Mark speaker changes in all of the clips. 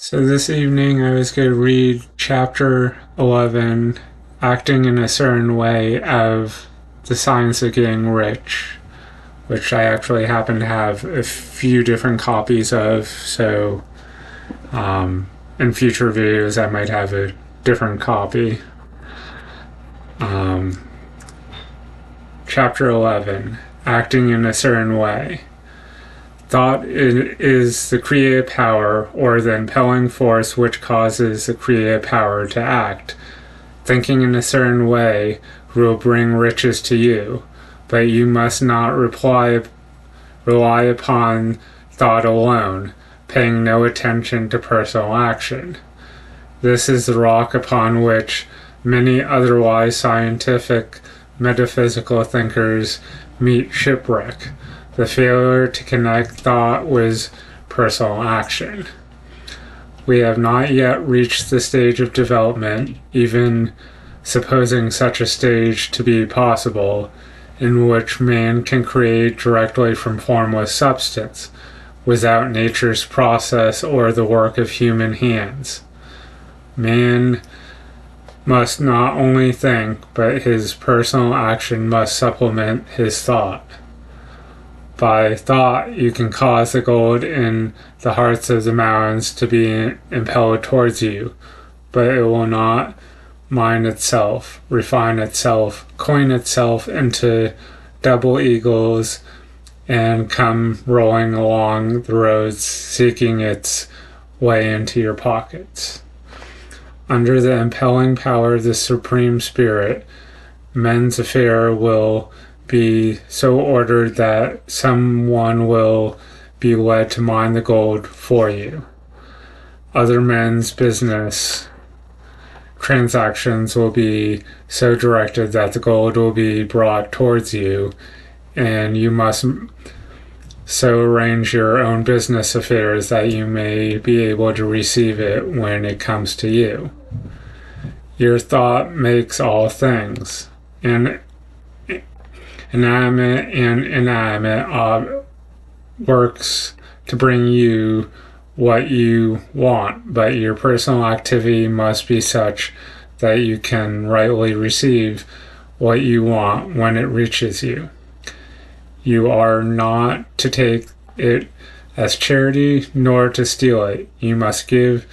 Speaker 1: So this evening I was going to read chapter 11, Acting in a Certain Way, of The Science of Getting Rich, which I actually happen to have a few different copies of, so in future videos I might have a different copy. Chapter 11, Acting in a Certain Way. Thought is the creative power, or the impelling force which causes the creative power to act. Thinking in a certain way will bring riches to you, but you must not rely upon thought alone, paying no attention to personal action. This is the rock upon which many otherwise scientific, metaphysical thinkers meet shipwreck. The failure to connect thought with personal action. We have not yet reached the stage of development, even supposing such a stage to be possible, in which man can create directly from formless substance, without nature's process or the work of human hands. Man must not only think, but his personal action must supplement his thought. By thought, you can cause the gold in the hearts of the mountains to be impelled towards you, but it will not mine itself, refine itself, coin itself into double eagles, and come rolling along the roads seeking its way into your pockets. Under the impelling power of the Supreme Spirit, men's affair will be so ordered that someone will be led to mine the gold for you. Other men's business transactions will be so directed that the gold will be brought towards you, and you must so arrange your own business affairs that you may be able to receive it when it comes to you. Your thought makes all things, and inanimate and inanimate works to bring you what you want, but your personal activity must be such that you can rightly receive what you want when it reaches you. You are not to take it as charity, nor to steal it. You must give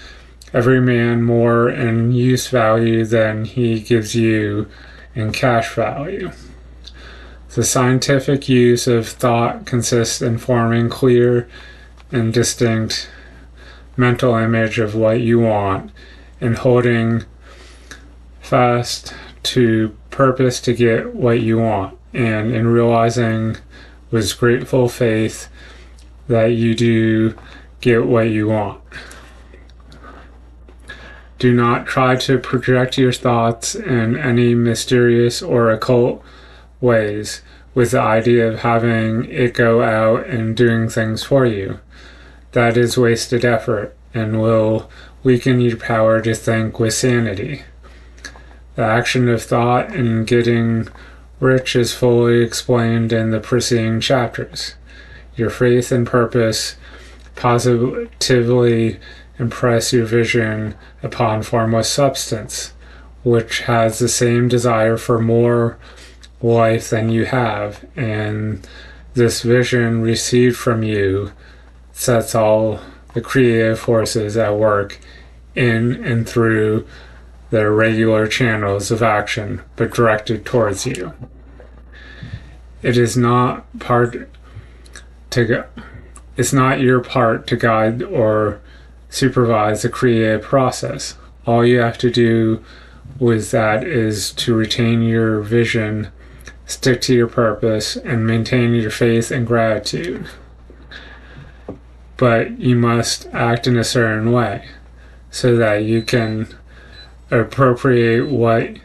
Speaker 1: every man more in use value than he gives you in cash value. The scientific use of thought consists in forming clear and distinct mental image of what you want, and holding fast to purpose to get what you want, and in realizing with grateful faith that you do get what you want. Do not try to project your thoughts in any mysterious or occult ways with the idea of having it go out and doing things for you. That is wasted effort and will weaken your power to think with sanity. The action of thought in getting rich is fully explained in the preceding chapters. Your faith and purpose positively impress your vision upon formless substance, which has the same desire for more life than you have, and this vision received from you sets all the creative forces at work in and through their regular channels of action, but directed towards you. It is not it's not your part to guide or supervise the creative process. All you have to do with that is to retain your vision, stick to your purpose, and maintain your faith and gratitude. But you must act in a certain way so that you can appropriate what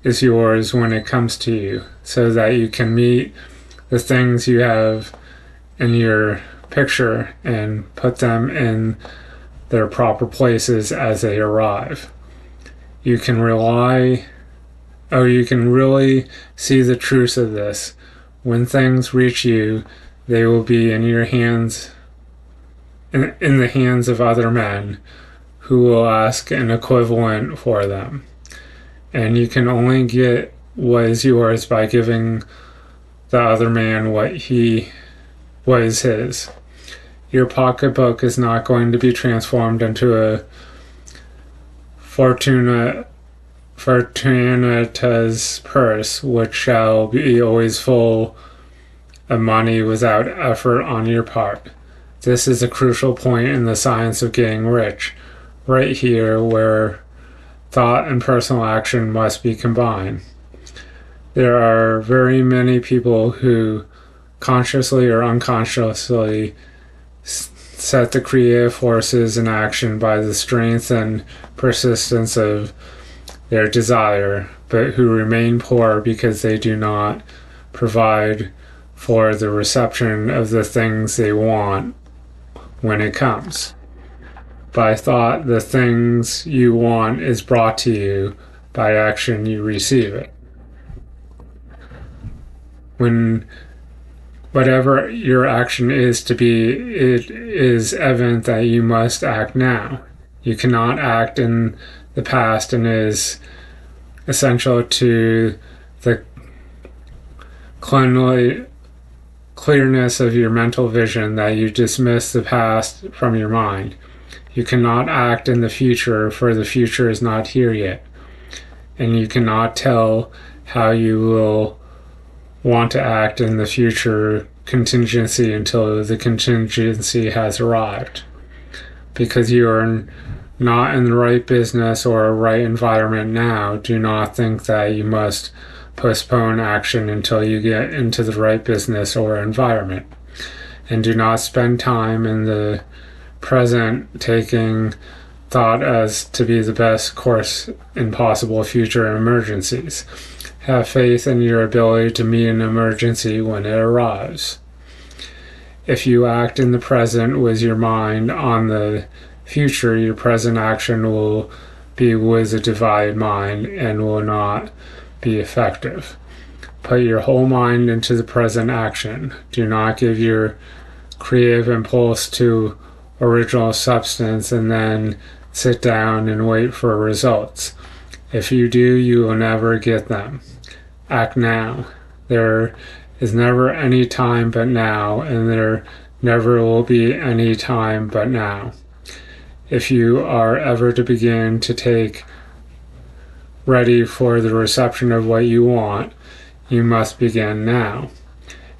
Speaker 1: is yours when it comes to you, so that you can meet the things you have in your picture and put them in their proper places as they arrive. You can really see the truth of this. When things reach you, they will be in your hands, in the hands of other men, who will ask an equivalent for them. And you can only get what is yours by giving the other man what is his. Your pocketbook is not going to be transformed into a Fortunata's purse, which shall be always full of money without effort on your part. This is a crucial point in the science of getting rich, right here where thought and personal action must be combined. There are very many people who consciously or unconsciously set the creative forces in action by the strength and persistence of their desire, but who remain poor because they do not provide for the reception of the things they want when it comes. By thought, the things you want is brought to you. By action, you receive it. When whatever your action is to be, it is evident that you must act now. You cannot act in the past, and it is essential to the clearness of your mental vision that you dismiss the past from your mind. You cannot act in the future, for the future is not here yet, and you cannot tell how you will want to act in the future contingency until the contingency has arrived. Because you are not in the right business or right environment now, do not think that you must postpone action until you get into the right business or environment. And do not spend time in the present taking thought as to be the best course in possible future emergencies. Have faith in your ability to meet an emergency when it arrives. If you act in the present with your mind on the future, your present action will be with a divided mind and will not be effective. Put your whole mind into the present action. Do not give your creative impulse to original substance and then sit down and wait for results. If you do, you will never get them. Act now. There is never any time but now, and there never will be any time but now. If you are ever to begin to take ready for the reception of what you want, you must begin now.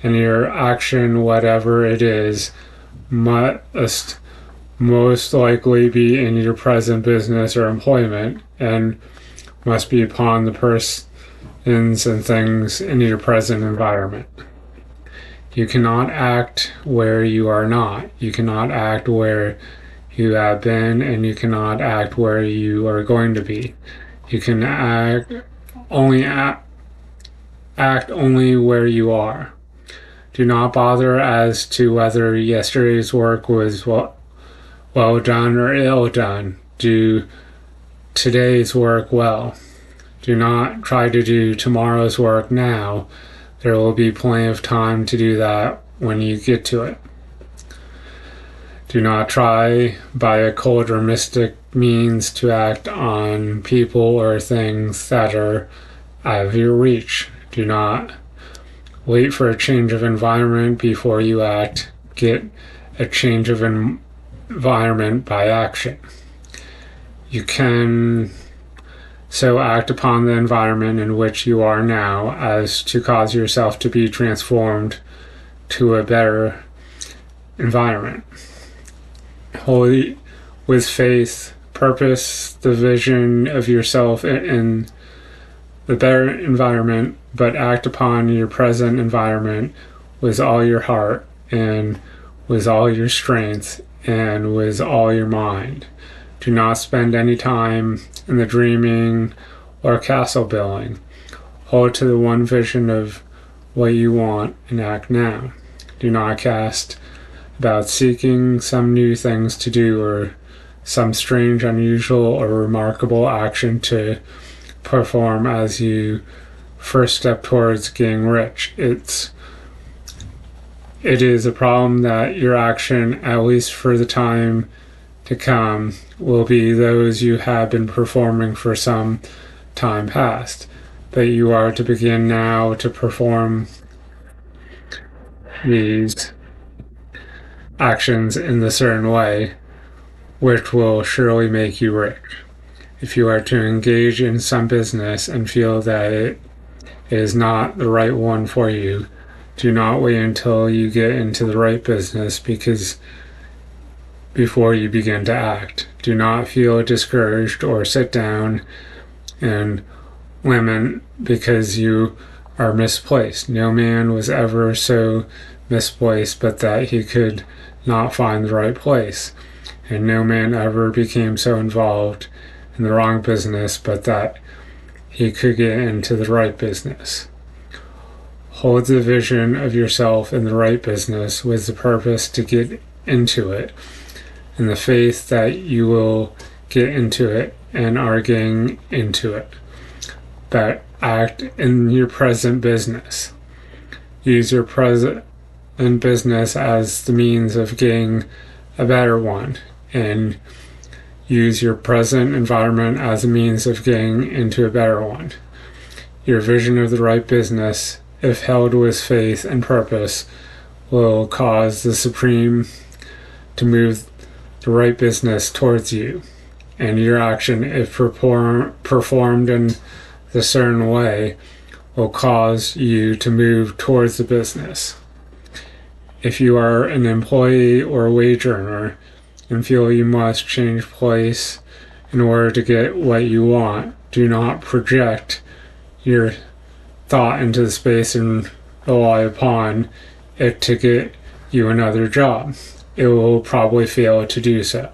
Speaker 1: And your action, whatever it is, must most likely be in your present business or employment, and must be upon the persons and things in your present environment. You cannot act where you are not. You cannot act where you have been, and you cannot act where you are going to be. You can act only where you are. Do not bother as to whether yesterday's work was well done or ill done. Do today's work well. Do not try to do tomorrow's work now. There will be plenty of time to do that when you get to it. Do not try by a cold or mystic means to act on people or things that are out of your reach. Do not wait for a change of environment before you act. Get a change of environment by action. You can so act upon the environment in which you are now as to cause yourself to be transformed to a better environment. Wholly with faith, purpose the vision of yourself in the better environment, but act upon your present environment with all your heart and with all your strength and with all your mind. Do not spend any time in the dreaming or castle building. Hold to the one vision of what you want and act now. Do not cast about seeking some new things to do or some strange, unusual, or remarkable action to perform as you first step towards getting rich. It is a problem that your action, at least for the time to come will be those you have been performing for some time past, but you are to begin now to perform these actions in a certain way, which will surely make you rich. If you are to engage in some business and feel that it is not the right one for you, do not wait until you get into the right business before you begin to act. Do not feel discouraged or sit down and lament because you are misplaced. No man was ever so misplaced but that he could not find the right place, and no man ever became so involved in the wrong business but that he could get into the right business. Hold the vision of yourself in the right business with the purpose to get into it, and the faith that you will get into it and are getting into it. But act in your present business. Use your present business as the means of getting a better one, and use your present environment as a means of getting into a better one. Your vision of the right business, if held with faith and purpose, will cause the Supreme to move the right business towards you, and your action, if performed in the certain way, will cause you to move towards the business. If you are an employee or a wage earner and feel you must change place in order to get what you want, do not project your thought into the space and rely upon it to get you another job. It will probably fail to do so.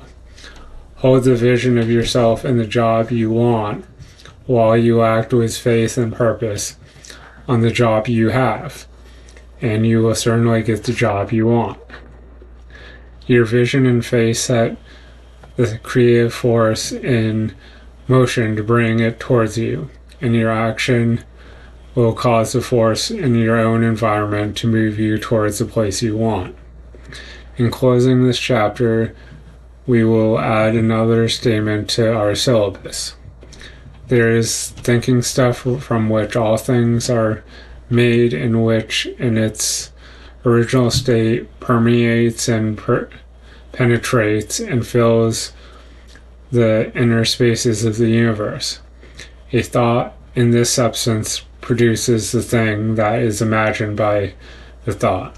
Speaker 1: Hold the vision of yourself in the job you want while you act with faith and purpose on the job you have, and you will certainly get the job you want. Your vision and faith set the creative force in motion to bring it towards you, and your action will cause the force in your own environment to move you towards the place you want. In closing this chapter, we will add another statement to our syllabus. There is thinking stuff from which all things are made, in which in its original state permeates and penetrates and fills the inner spaces of the universe. A thought in this substance produces the thing that is imagined by the thought.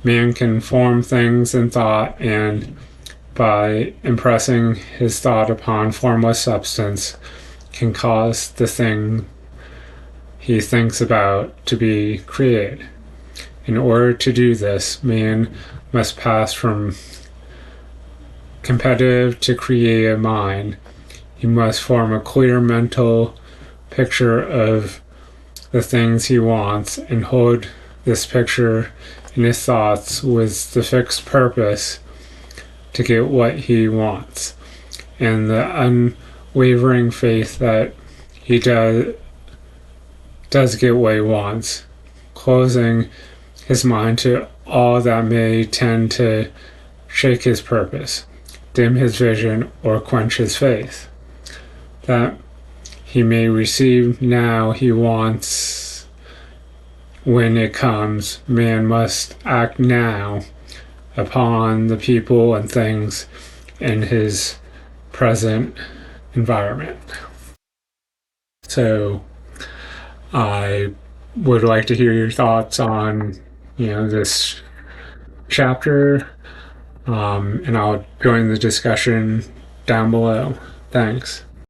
Speaker 1: Man can form things in thought, and by impressing his thought upon formless substance, can cause the thing he thinks about to be created. In order to do this, man must pass from competitive to creative mind. He must form a clear mental picture of the things he wants and hold this picture in his thoughts with the fixed purpose to get what he wants, and the unwavering faith that he does get what he wants, closing his mind to all that may tend to shake his purpose, dim his vision, or quench his faith, that he may receive now he wants when it comes. Man must act now upon the people and things in his present environment. So I would like to hear your thoughts on this chapter, and I'll join the discussion down below. Thanks.